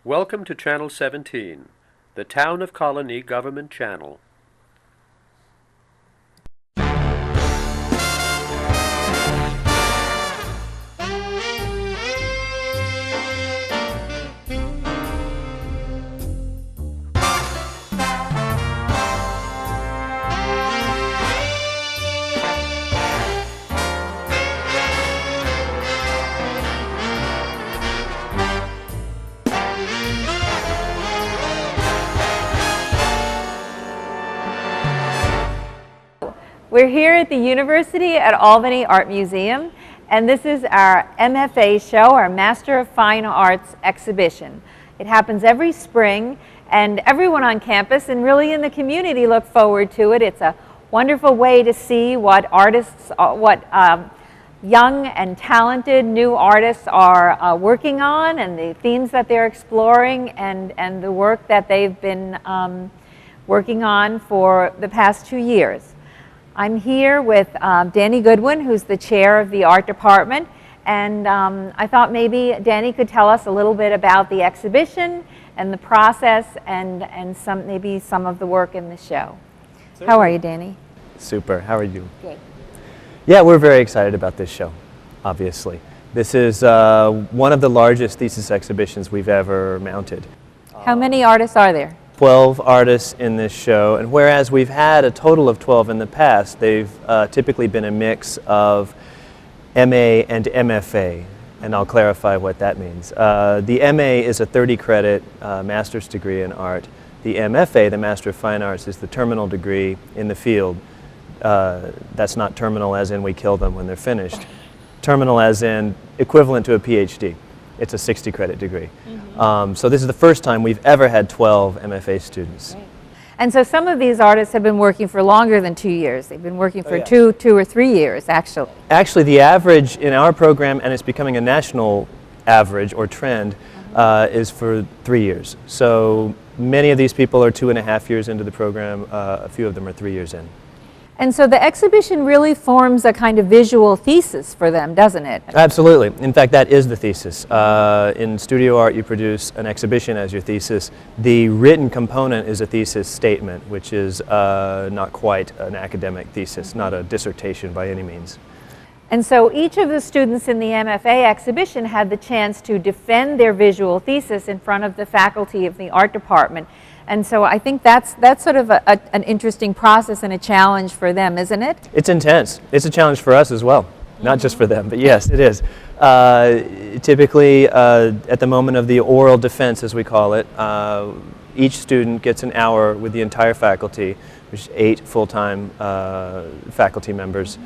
Welcome to Channel 17, the Town of Colonie Government Channel. We're here at the University at Albany Art Museum, and this is our MFA show, our Master of Fine Arts exhibition. It happens every spring, and everyone on campus and really in the community look forward to it. It's a wonderful way to see what artists, young and talented new artists are working on, and the themes that they're exploring, and the work that they've been working on for the past 2 years. I'm here with Danny Goodwin, who's the chair of the art department, and I thought maybe Danny could tell us a little bit about the exhibition and the process and maybe some of the work in the show. Certainly. How are you, Danny? Super. How are you? Good. Yeah, we're very excited about this show, obviously. This is one of the largest thesis exhibitions we've ever mounted. How many artists are there? 12 artists in this show, and whereas we've had a total of 12 in the past, they've typically been a mix of MA and MFA, and I'll clarify what that means. The MA is a 30-credit master's degree in art. The MFA, the Master of Fine Arts, is the terminal degree in the field. That's not terminal as in we kill them when they're finished. Terminal as in equivalent to a PhD. It's a 60-credit degree. Mm-hmm. So this is the first time we've ever had 12 MFA students. Right. And so some of these artists have been working for longer than 2 years. They've been working for two or 3 years, actually. Actually, the average in our program, and it's becoming a national average or trend, is for 3 years. So many of these people are 2.5 years into the program. A few of them are 3 years in. And so the exhibition really forms a kind of visual thesis for them, doesn't it? Absolutely. In fact, that is the thesis. In studio art, you produce an exhibition as your thesis. The written component is a thesis statement, which is not quite an academic thesis, not a dissertation by any means. And so each of the students in the MFA exhibition had the chance to defend their visual thesis in front of the faculty of the art department. And so I think that's sort of an interesting process and a challenge for them, isn't it? It's intense. It's a challenge for us as well. Not just for them, but yes, it is. Typically, at the moment of the oral defense, as we call it, each student gets an hour with the entire faculty, which is 8 full-time faculty members,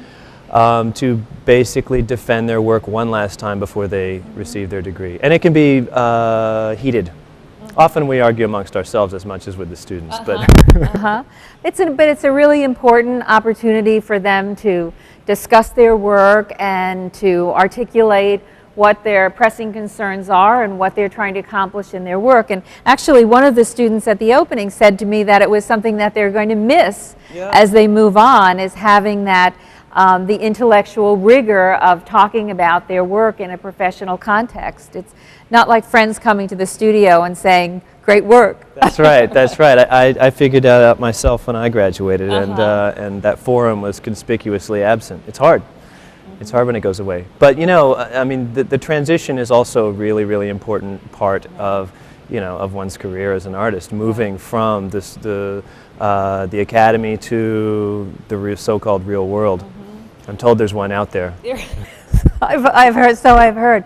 to basically defend their work one last time before they receive their degree. And it can be heated. Often we argue amongst ourselves as much as with the students, but it's a really important opportunity for them to discuss their work and to articulate what their pressing concerns are and what they're trying to accomplish in their work. And actually, one of the students at the opening said to me that it was something that they're going to miss as they move on, is having that the intellectual rigor of talking about their work in a professional context. It's not like friends coming to the studio and saying, "Great work." That's right, that's right. I figured that out myself when I graduated, and that forum was conspicuously absent. It's hard. It's hard when it goes away. But you know, I mean, the transition is also a really, really important part of, you know, of one's career as an artist, moving from the academy to the so-called real world. I'm told there's one out there. I've heard.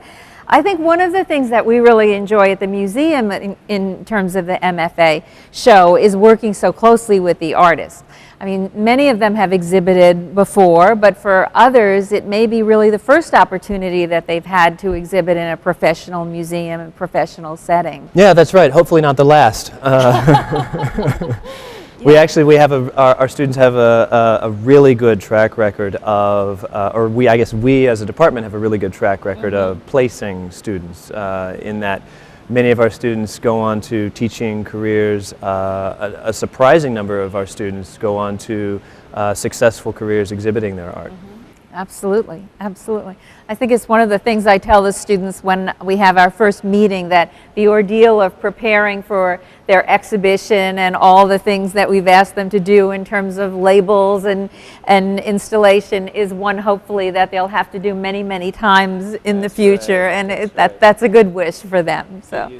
I think one of the things that we really enjoy at the museum in terms of the MFA show is working so closely with the artists. I mean, many of them have exhibited before, but for others it may be really the first opportunity that they've had to exhibit in a professional museum and professional setting. Yeah, that's right. Hopefully not the last. We have our students have a really good track record of, we as a department have a really good track record of placing students, in that many of our students go on to teaching careers. A surprising number of our students go on to successful careers exhibiting their art. Absolutely, absolutely. I think it's one of the things I tell the students when we have our first meeting, that the ordeal of preparing for their exhibition and all the things that we've asked them to do in terms of labels and installation is one, hopefully, that they'll have to do many, many times in the future, and that's a good wish for them. So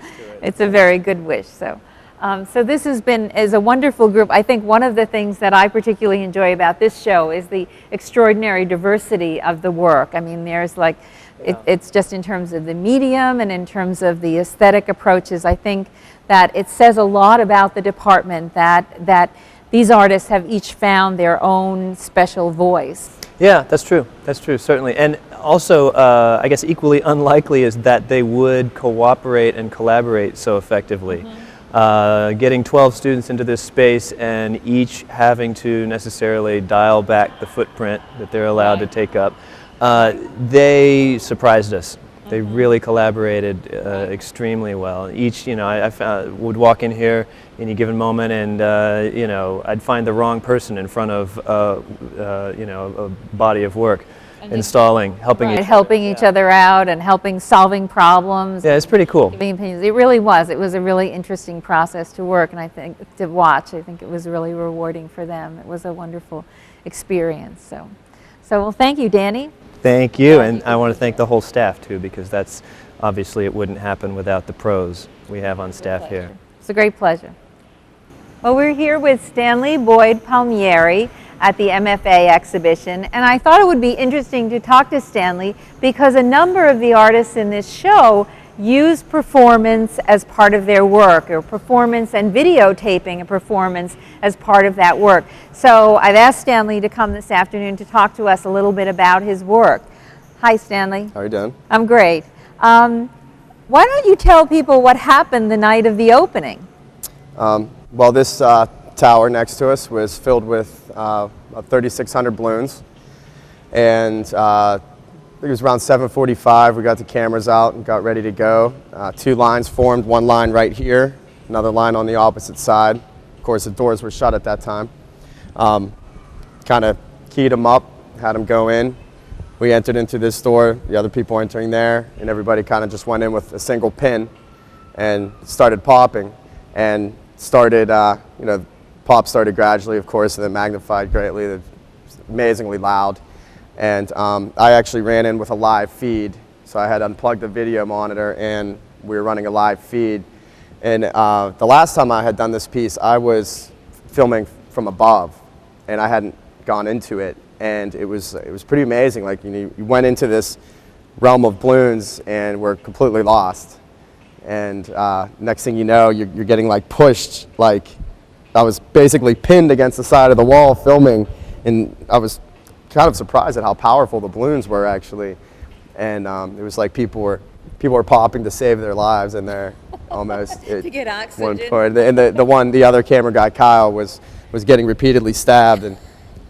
it's a very good wish. So this is a wonderful group. I think one of the things that I particularly enjoy about this show is the extraordinary diversity of the work. I mean, there's like, it's just in terms of the medium and in terms of the aesthetic approaches, I think that it says a lot about the department that these artists have each found their own special voice. Yeah, that's true, certainly. And also, I guess equally unlikely is that they would cooperate and collaborate so effectively. Getting 12 students into this space and each having to necessarily dial back the footprint that they're allowed to take up, they surprised us. They really collaborated extremely well. Each, I would walk in here any given moment and, I'd find the wrong person in front of, a body of work. Installing, helping each other out and solving problems. Yeah, it's pretty cool. Giving opinions. It really was. It was a really interesting process to work, and I think to watch. I think it was really rewarding for them. It was a wonderful experience. So well, thank you, Danny. Thank you, and I want to thank the whole staff too, because that's obviously it wouldn't happen without the pros we have on staff here. It's a great pleasure. Well, we're here with Stanley Boyd Palmieri at the MFA exhibition, and I thought it would be interesting to talk to Stanley because a number of the artists in this show use performance as part of their work, or performance and videotaping a performance as part of that work. So I've asked Stanley to come this afternoon to talk to us a little bit about his work. Hi, Stanley. How are you doing? I'm great. Why don't you tell people what happened the night of the opening? Well, this tower next to us was filled with about 3,600 balloons, and I think it was around 7:45. We got the cameras out and got ready to go. Two lines formed, one line right here, another line on the opposite side. Of course, the doors were shut at that time. Kind of keyed them up, had them go in. We entered into this door, the other people entering there, and everybody kind of just went in with a single pin and started popping, and started, pop started gradually, of course, and then magnified greatly. It was amazingly loud. And I actually ran in with a live feed. So I had unplugged the video monitor and we were running a live feed. And the last time I had done this piece, I was filming from above and I hadn't gone into it. And it was pretty amazing. Like, you went into this realm of balloons and were completely lost. And next thing you know, you're getting like pushed. Like, I was basically pinned against the side of the wall filming, and I was kind of surprised at how powerful the balloons were actually. And it was like people were popping to save their lives, and they're almost to get oxygen. And the other camera guy, Kyle, was getting repeatedly stabbed, and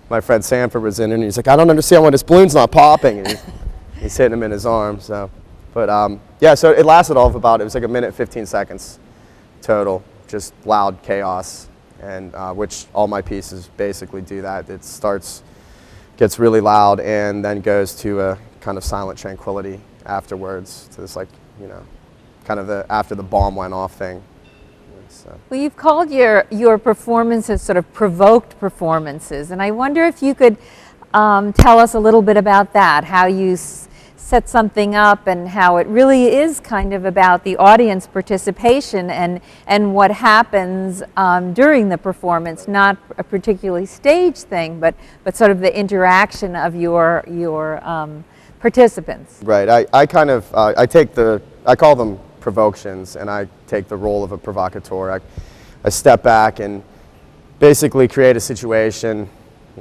my friend Sanford was in, and he's like, I don't understand why this balloon's not popping, and he's hitting him in his arm. So. But yeah, so it lasted all of it was like 1 minute, 15 seconds total, just loud chaos, and which all my pieces basically do that. It gets really loud, and then goes to a kind of silent tranquility afterwards, to this, like, kind of after the bomb went off thing. So. Well, you've called your performances sort of provoked performances, and I wonder if you could tell us a little bit about that, how you set something up and how it really is kind of about the audience participation and what happens during the performance, not a particularly staged thing, but sort of the interaction of your participants. Right. I kind of I call them provocations, and I take the role of a provocateur. I step back and basically create a situation,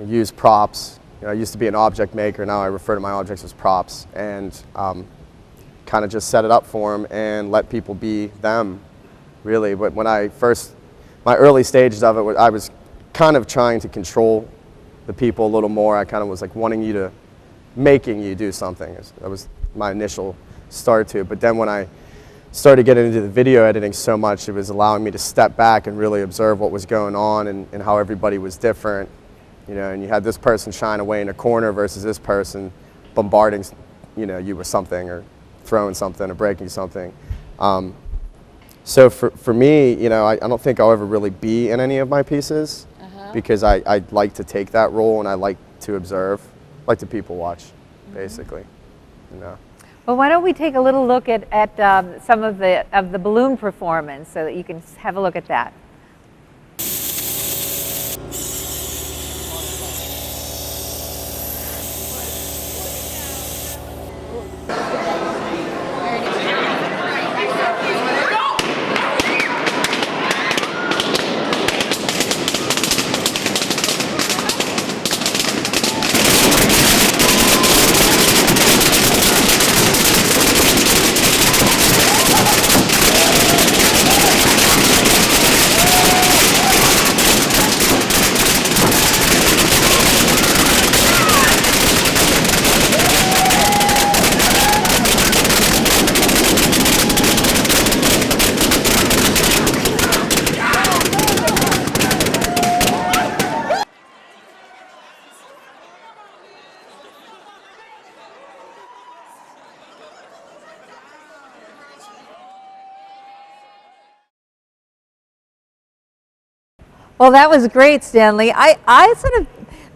use props. I used to be an object maker, now I refer to my objects as props, and kind of just set it up for them and let people be them, really. But when my early stages of it, I was kind of trying to control the people a little more. I kind of was like making you do something. That was my initial start to it. But then when I started getting into the video editing so much, it was allowing me to step back and really observe what was going on and how everybody was different. you know, and you had this person shying away in a corner versus this person bombarding, you know, you with something or throwing something or breaking something. So for me, you know, I don't think I'll ever really be in any of my pieces because I like to take that role and I like to observe, like to people watch, basically, you know. Well, why don't we take a little look at some of the balloon performance so that you can have a look at that. Well, that was great, Stanley.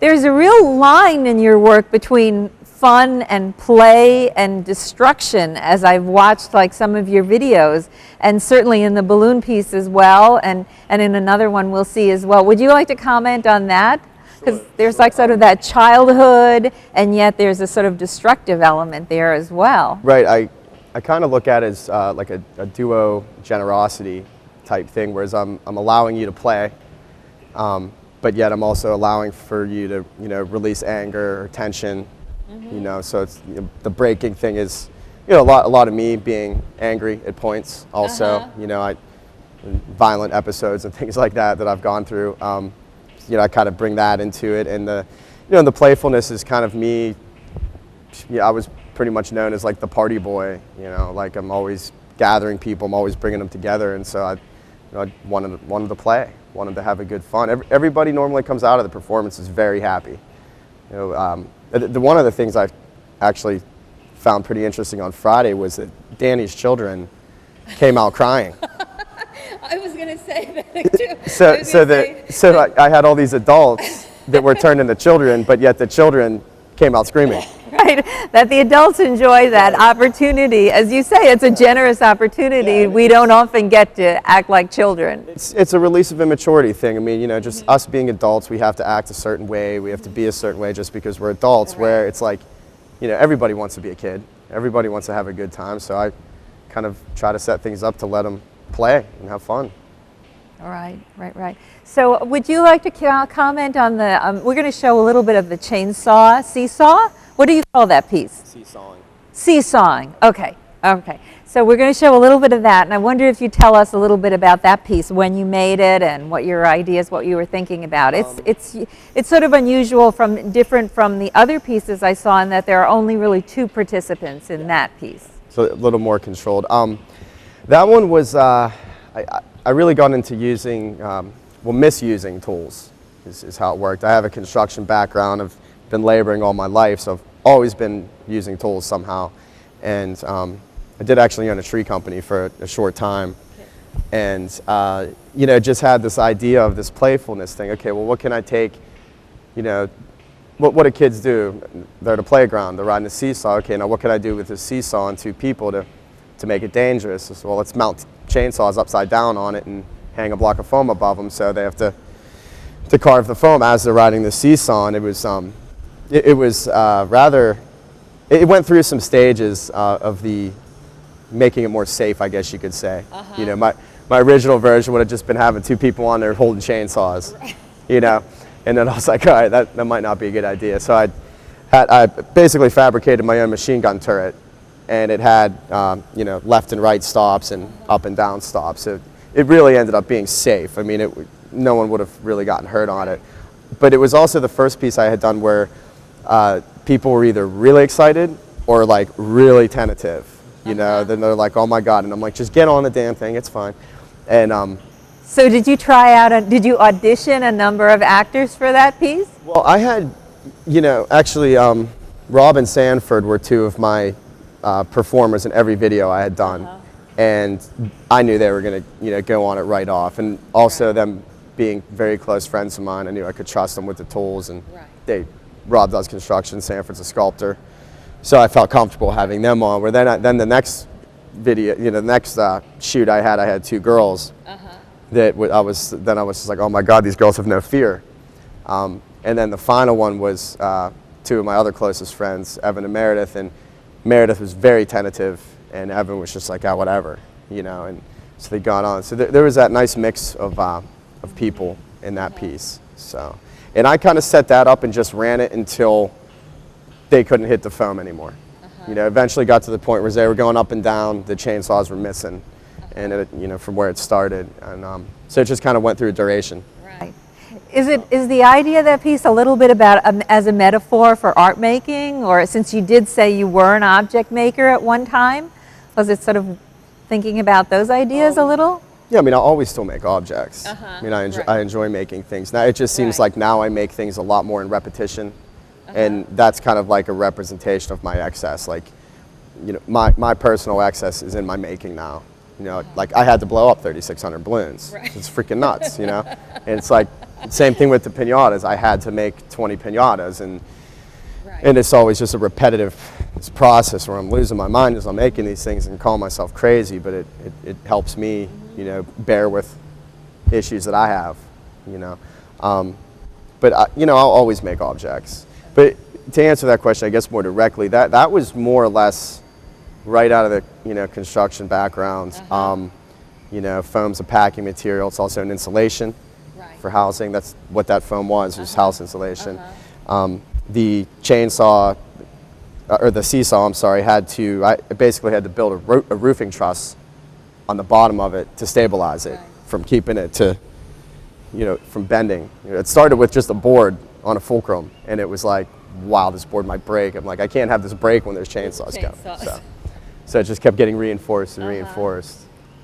There's a real line in your work between fun and play and destruction as I've watched like some of your videos, and certainly in the balloon piece as well, and in another one we'll see as well. Would you like to comment on that? Because there's like sort of that childhood, and yet there's a sort of destructive element there as well. Right, I kind of look at it as like a duo generosity type thing, whereas I'm allowing you to play, but yet I'm also allowing for you to, you know, release anger or tension, you know, so it's, you know, the breaking thing is, you know, a lot of me being angry at points also, you know, violent episodes and things like that I've gone through, you know, I kind of bring that into it, and the, you know, the playfulness is kind of me. Yeah, I was pretty much known as like the party boy, you know, like I'm always gathering people, I'm always bringing them together, and so I wanted to play, wanted to have a good fun. Everybody normally comes out of the performance is very happy. You know, one of the things I actually found pretty interesting on Friday was that Danny's children came out crying. I was going to say that too. So I had all these adults that were turned into children, but yet the children came out screaming. Right, that the adults enjoy that opportunity. As you say, it's a generous opportunity. Yeah, we don't often get to act like children. It's a release of immaturity thing. I mean, you know, just us being adults, we have to act a certain way, we have to be a certain way just because we're adults, where it's like, you know, everybody wants to be a kid. Everybody wants to have a good time, so I kind of try to set things up to let them play and have fun. All right, right. So would you like to comment on the, we're going to show a little bit of the seesaw? What do you call that piece? Seesawing. Seesawing, okay. So we're going to show a little bit of that, and I wonder if you tell us a little bit about that piece, when you made it and what your ideas, what you were thinking about. It's sort of unusual, different from the other pieces I saw, in that there are only really 2 participants in that piece. So a little more controlled. That one was, I really got into using, misusing tools is how it worked. I have a construction background. I've been laboring all my life, so I've always been using tools somehow. And I did actually own a tree company for a short time. And, you know, just had this idea of this playfulness thing. Okay, well, what can I take, you know, what do kids do? They're at a playground, they're riding a seesaw. Okay, now what can I do with this seesaw and 2 people to make it dangerous? So, well, let's mount chainsaws upside down on it and hang a block of foam above them, so they have to carve the foam as they're riding the seesaw. And it went through some stages of the making it more safe, I guess you could say. You know, my original version would have just been having 2 people on there holding chainsaws, you know, and then I was like, all right, that might not be a good idea. So I basically fabricated my own machine gun turret, and it had, you know, left and right stops and up and down stops. So it really ended up being safe. I mean, no one would have really gotten hurt on it. But it was also the first piece I had done where people were either really excited or like really tentative, you know. Then they're like, oh my God, and I'm like, just get on the damn thing, it's fine. And So did you did you audition a number of actors for that piece? Well, I had, actually, Rob and Sanford were two of my performers in every video I had done. And I knew they were going to, go on it right off. And also them being very close friends of mine, I knew I could trust them with the tools. And Rob does construction, Sanford's a sculptor. So I felt comfortable having them on. Where then the next video, the next shoot I had two girls. That I was just like, oh my God, these girls have no fear. And then the final one was two of my other closest friends, Evan and Meredith. And Meredith was very tentative, and Evan was just like, whatever, And so they got on. So there was that nice mix of people in that piece. So, and I kind of set that up and just ran it until they couldn't hit the foam anymore. Eventually got to the point where they were going up and down, the chainsaws were missing. And it, from where it started, and so it just kind of went through a duration. Right. Is the idea of that piece a little bit about as a metaphor for art making, or since you did say you were an object maker at one time, was it sort of thinking about those ideas a little? Yeah, I mean, I always still make objects. I mean, I enjoy making things. Now it just seems like now I make things a lot more in repetition, and that's kind of like a representation of my excess. Like, my personal excess is in my making now. Like I had to blow up 3,600 balloons. It's freaking nuts, And it's like, same thing with the piñatas. I had to make 20 piñatas, and it's always just a repetitive process where I'm losing my mind as I'm making these things and calling myself crazy, but it helps me, bear with issues that I have, But, I'll always make objects. But to answer that question, I guess more directly, that was more or less right out of the construction background. Foam's a packing material. It's also an insulation for housing. That's what that foam was house insulation. The chainsaw, or the seesaw, I'm sorry, I basically had to build a roofing truss on the bottom of it to stabilize it from keeping it to, from bending. It started with just a board on a fulcrum, and it was like, wow, this board might break. I'm like, I can't have this break when there's chainsaws coming. So it just kept getting reinforced and reinforced.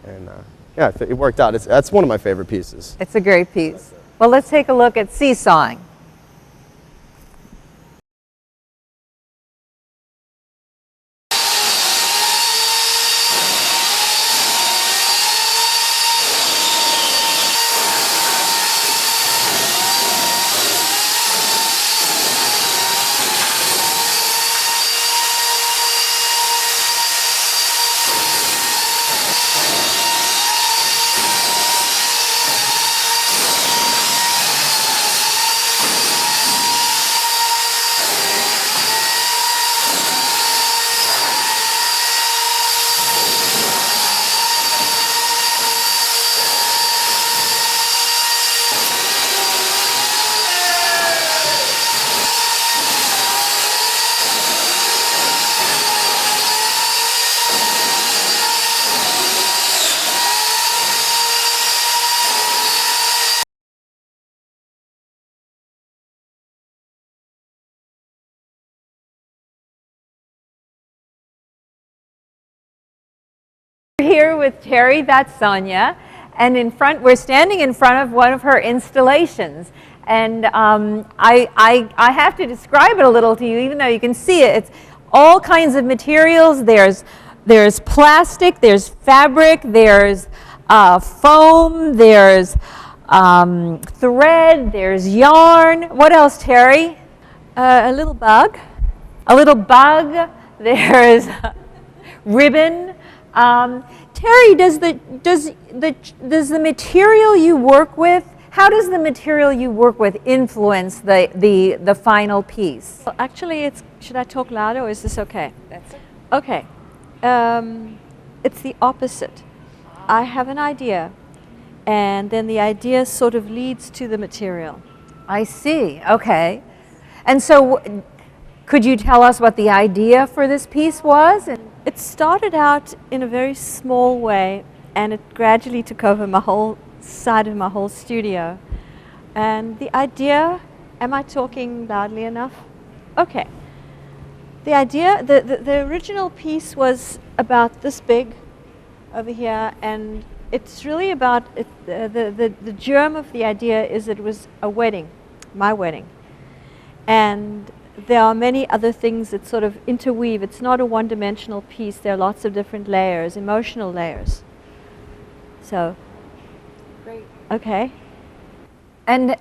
And it worked out. That's one of my favorite pieces. It's a great piece. Well, let's take a look at seesawing. Here with Terry, that's Sonia, and we're standing in front of one of her installations, and I have to describe it a little to you, even though you can see it. It's all kinds of materials. There's plastic, there's fabric, there's foam, there's thread, there's yarn. What else, Terry? A little bug. A little bug. There's ribbon. Terry, does the material you work with, how does the material you work with influence the final piece? Well, actually, should I talk louder or is this okay? That's it. Okay. It's the opposite. I have an idea, and then the idea sort of leads to the material. I see. Okay. And so could you tell us what the idea for this piece was? It started out in a very small way, and it gradually took over my whole side of my whole studio. And the idea, am I talking loudly enough? Okay. The idea, the original piece was about this big over here, and it's really about the germ of the idea is it was a wedding, my wedding. And there are many other things that sort of interweave. It's not a one-dimensional piece. There are lots of different layers, emotional layers. So, Great. Okay. And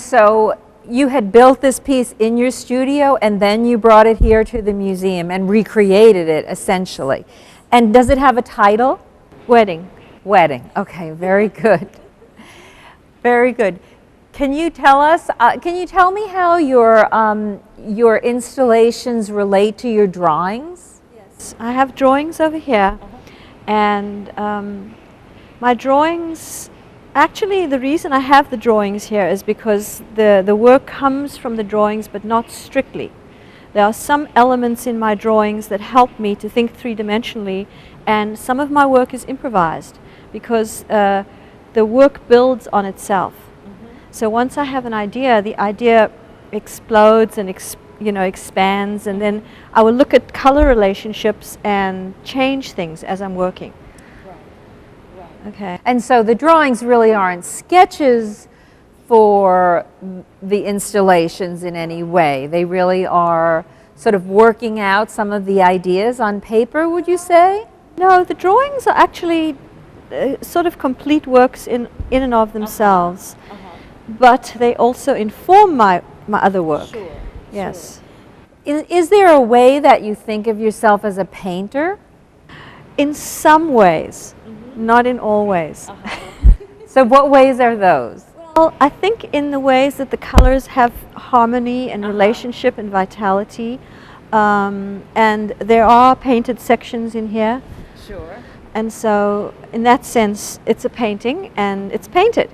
so you had built this piece in your studio, and then you brought it here to the museum and recreated it, essentially. And does it have a title? Wedding. Wedding. Okay, very good. Very good. Can you tell us, can you tell me how your installations relate to your drawings? Yes. I have drawings over here. And my drawings, actually the reason I have the drawings here is because the work comes from the drawings, but not strictly. There are some elements in my drawings that help me to think three-dimensionally, and some of my work is improvised because the work builds on itself. So once I have an idea, the idea explodes and expands, and then I will look at color relationships and change things as I'm working. Right. Okay. And so the drawings really aren't sketches for the installations in any way. They really are sort of working out some of the ideas on paper, would you say? No, the drawings are actually sort of complete works in and of themselves. But they also inform my other work. Sure. Yes. Sure. Is there a way that you think of yourself as a painter? In some ways, not in all ways. So what ways are those? Well, I think in the ways that the colors have harmony and relationship and vitality. And there are painted sections in here. Sure. And so in that sense, it's a painting and it's painted.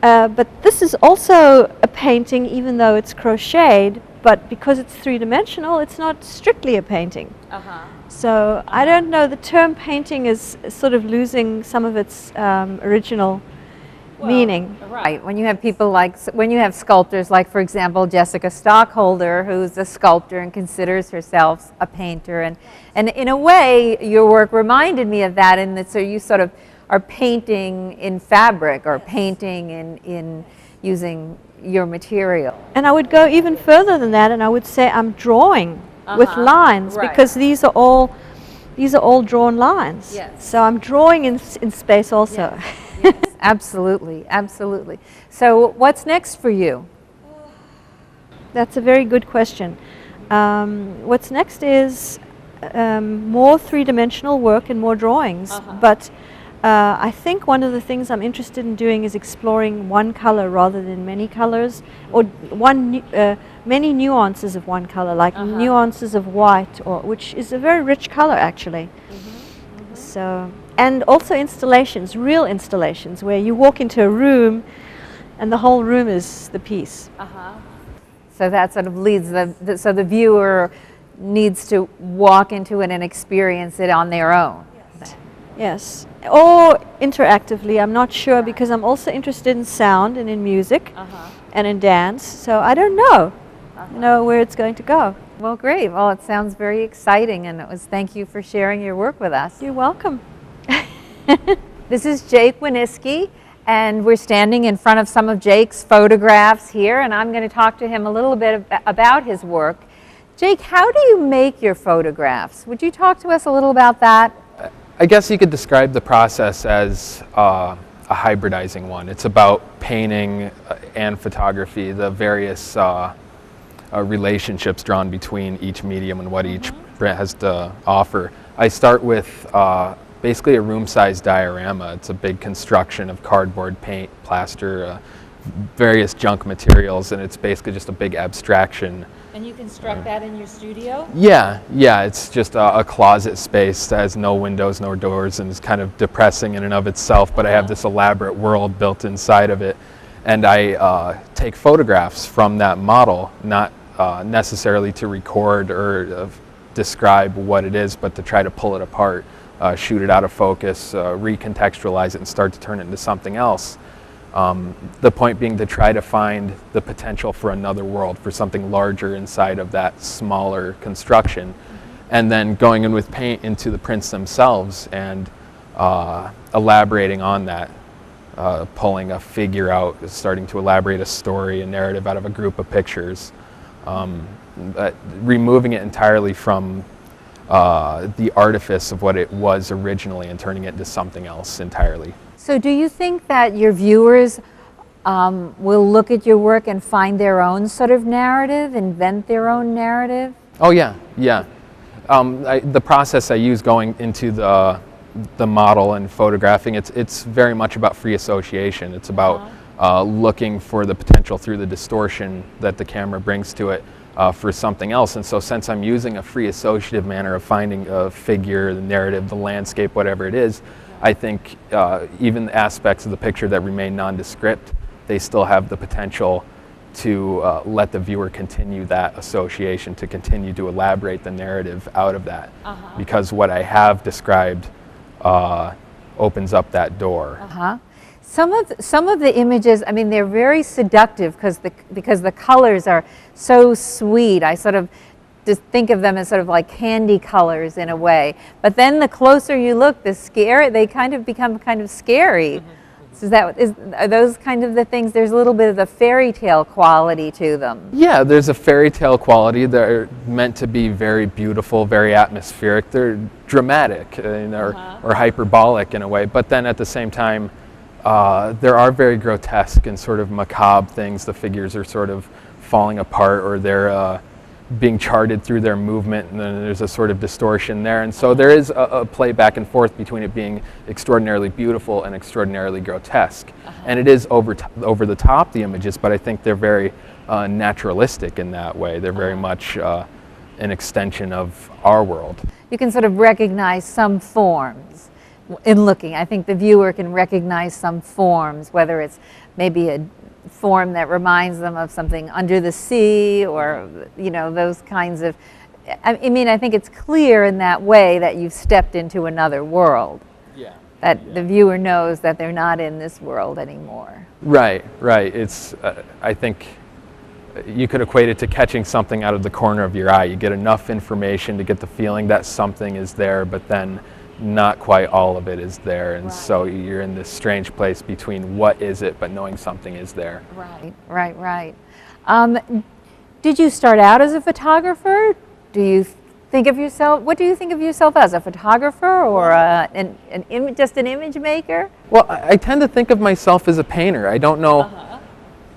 But this is also a painting, even though it's crocheted, but because it's three-dimensional, it's not strictly a painting. So I don't know, the term painting is sort of losing some of its original meaning. Right, when you have people like, when you have sculptors like, for example, Jessica Stockholder, who's a sculptor and considers herself a painter. And in a way, your work reminded me of that, in that so you sort of are painting in fabric or painting in using your material. And I would go even further than that, and I would say I'm drawing with lines, because these are all drawn lines. Yes. So I'm drawing in space also. Yes. Yes, absolutely, absolutely. So what's next for you? That's a very good question. What's next is more three-dimensional work and more drawings. But I think one of the things I'm interested in doing is exploring one color rather than many colors, or many nuances of one color, like nuances of white, which is a very rich color actually. So, and also installations, real installations, where you walk into a room and the whole room is the piece. So that sort of leads so the viewer needs to walk into it and experience it on their own. Yes, or interactively, I'm not sure, because I'm also interested in sound and in music and in dance, so I don't know where it's going to go. Well, great. Well, it sounds very exciting, and thank you for sharing your work with us. You're welcome. This is Jake Winiski, and we're standing in front of some of Jake's photographs here, and I'm going to talk to him a little bit about his work. Jake, how do you make your photographs? Would you talk to us a little about that? I guess you could describe the process as a hybridizing one. It's about painting and photography, the various relationships drawn between each medium and what each print has to offer. I start with basically a room-sized diorama. It's a big construction of cardboard, paint, plaster, various junk materials, and it's basically just a big abstraction. And you construct that in your studio? Yeah, it's just a closet space that has no windows, no doors, and is kind of depressing in and of itself, but I have this elaborate world built inside of it. And I take photographs from that model, not necessarily to record or describe what it is, but to try to pull it apart, shoot it out of focus, recontextualize it, and start to turn it into something else. The point being to try to find the potential for another world, for something larger inside of that smaller construction, and then going in with paint into the prints themselves and elaborating on that, pulling a figure out, starting to elaborate a story, a narrative out of a group of pictures, but removing it entirely from the artifice of what it was originally and turning it into something else entirely. So do you think that your viewers will look at your work and find their own sort of narrative, invent their own narrative? Oh yeah, yeah. The process I use going into the model and photographing, it's very much about free association. It's about looking for the potential through the distortion that the camera brings to it for something else. And so since I'm using a free associative manner of finding a figure, the narrative, the landscape, whatever it is, I think even the aspects of the picture that remain nondescript, they still have the potential to let the viewer continue that association, to continue to elaborate the narrative out of that. Because what I have described opens up that door. Some of the images, I mean, they're very seductive because the colors are so sweet. I sort of just think of them as sort of like candy colors in a way. But then the closer you look, they kind of become kind of scary. So are those kind of the things? There's a little bit of the fairy tale quality to them. Yeah, there's a fairy tale quality. They're meant to be very beautiful, very atmospheric. They're dramatic or hyperbolic in a way. But then at the same time, there are very grotesque and sort of macabre things. The figures are sort of falling apart, or they're being charted through their movement, and then there's a sort of distortion there. And so there is a play back and forth between it being extraordinarily beautiful and extraordinarily grotesque. And it is over the top, the images, but I think they're very naturalistic in that way. They're very much an extension of our world. You can sort of recognize some forms in looking. I think the viewer can recognize some forms, whether it's maybe a form that reminds them of something under the sea, or those kinds of, I mean, I think it's clear in that way that you've stepped into another world. That the viewer knows that they're not in this world anymore. Right. It's I think you could equate it to catching something out of the corner of your eye. You get enough information to get the feeling that something is there, but then not quite all of it is there, and so you're in this strange place between what is it, but knowing something is there. Right. Did you start out as a photographer? Do you think of yourself? What do you think of yourself as, a photographer or just an image maker? Well, I tend to think of myself as a painter. I don't know.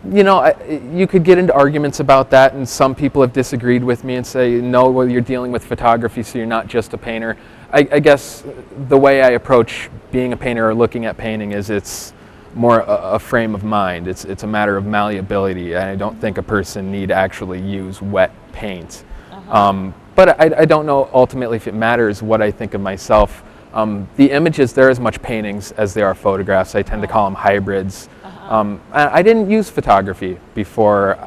You could get into arguments about that, and some people have disagreed with me and say, no, well, you're dealing with photography, so you're not just a painter. I guess the way I approach being a painter or looking at painting is it's more a frame of mind. It's a matter of malleability, and I don't think a person need actually use wet paint. But I don't know ultimately if it matters what I think of myself. The images, they're as much paintings as they are photographs. I tend to call them hybrids. I didn't use photography before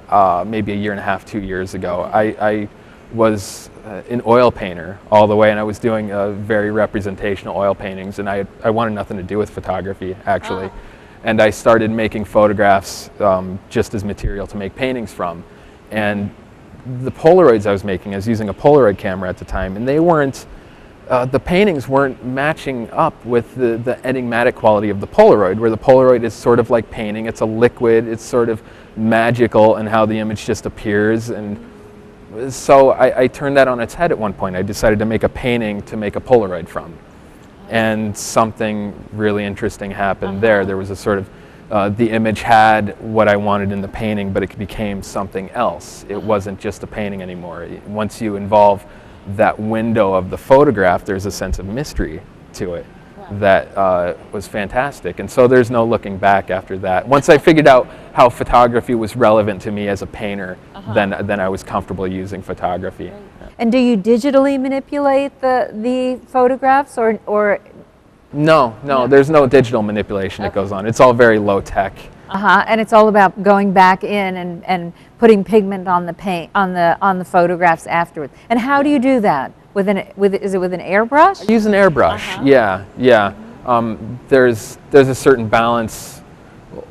maybe a year and a half, 2 years ago. I was an oil painter all the way, and I was doing very representational oil paintings, and I wanted nothing to do with photography, actually. And I started making photographs just as material to make paintings from. And the Polaroids I was making, I was using a Polaroid camera at the time, and they weren't, the paintings weren't matching up with the enigmatic quality of the Polaroid, where the Polaroid is sort of like painting. It's a liquid, it's sort of magical in how the image just appears. And so I turned that on its head at one point. I decided to make a painting to make a Polaroid from. And something really interesting happened there. There was a sort of, the image had what I wanted in the painting, but it became something else. It wasn't just a painting anymore. Once you involve that window of the photograph, there's a sense of mystery to it that was fantastic. And so there's no looking back after that. Once I figured out how photography was relevant to me as a painter, then I was comfortable using photography. And do you digitally manipulate the photographs, or? No, there's no digital manipulation that goes on. It's all very low tech. And it's all about going back in and putting pigment on the paint on the photographs afterwards. And how do you do that? Is it with an airbrush? I use an airbrush. Yeah. There's a certain balance.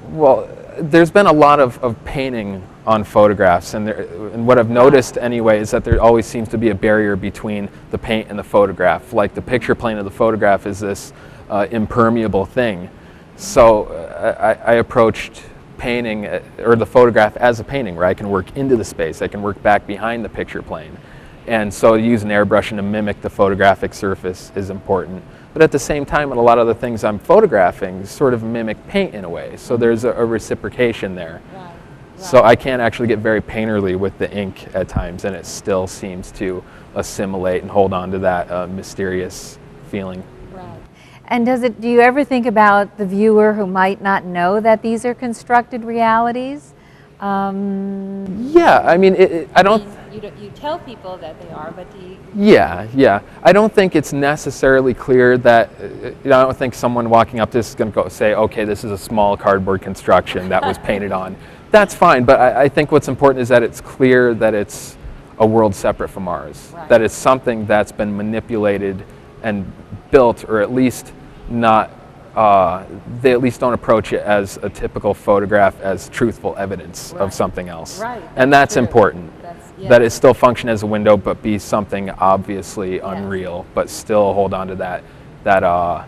Well, there's been a lot of painting on photographs, and what I've noticed anyway is that there always seems to be a barrier between the paint and the photograph. Like the picture plane of the photograph is this impermeable thing. So I approached painting or the photograph as a painting, where I can work into the space, I can work back behind the picture plane. And so using airbrushing to mimic the photographic surface is important. But at the same time, a lot of the things I'm photographing sort of mimic paint in a way. So there's a reciprocation there. Right. So I can actually get very painterly with the ink at times, and it still seems to assimilate and hold on to that mysterious feeling. And do you ever think about the viewer who might not know that these are constructed realities? Yeah, I mean, I don't... You tell people that they are, but do you... Yeah. I don't think it's necessarily clear that, I don't think someone walking up to this is going to go say, okay, this is a small cardboard construction that was painted on. That's fine, but I think what's important is that it's clear that it's a world separate from ours. Right. That it's something that's been manipulated and built, or at least not, they at least don't approach it as a typical photograph as truthful evidence of something else. Right. And that's true. important. Yeah. That it still function as a window, but be something obviously unreal, but still hold on to that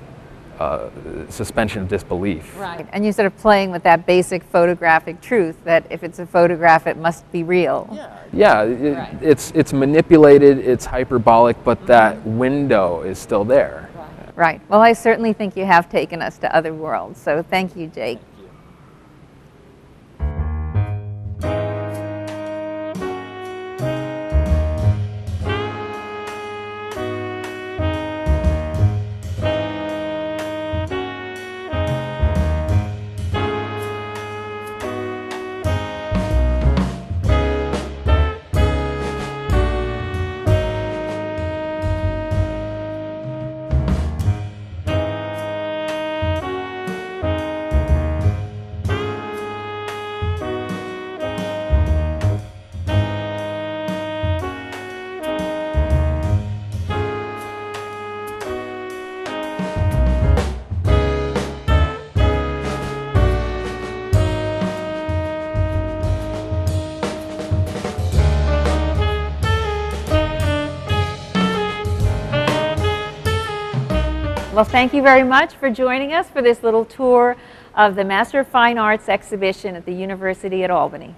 suspension of disbelief. Right. And you're sort of playing with that basic photographic truth that if it's a photograph, it must be real. Yeah, it's manipulated, it's hyperbolic, but that window is still there. Right. Well, I certainly think you have taken us to other worlds. So thank you, Jake. Well, thank you very much for joining us for this little tour of the Master of Fine Arts exhibition at the University at Albany.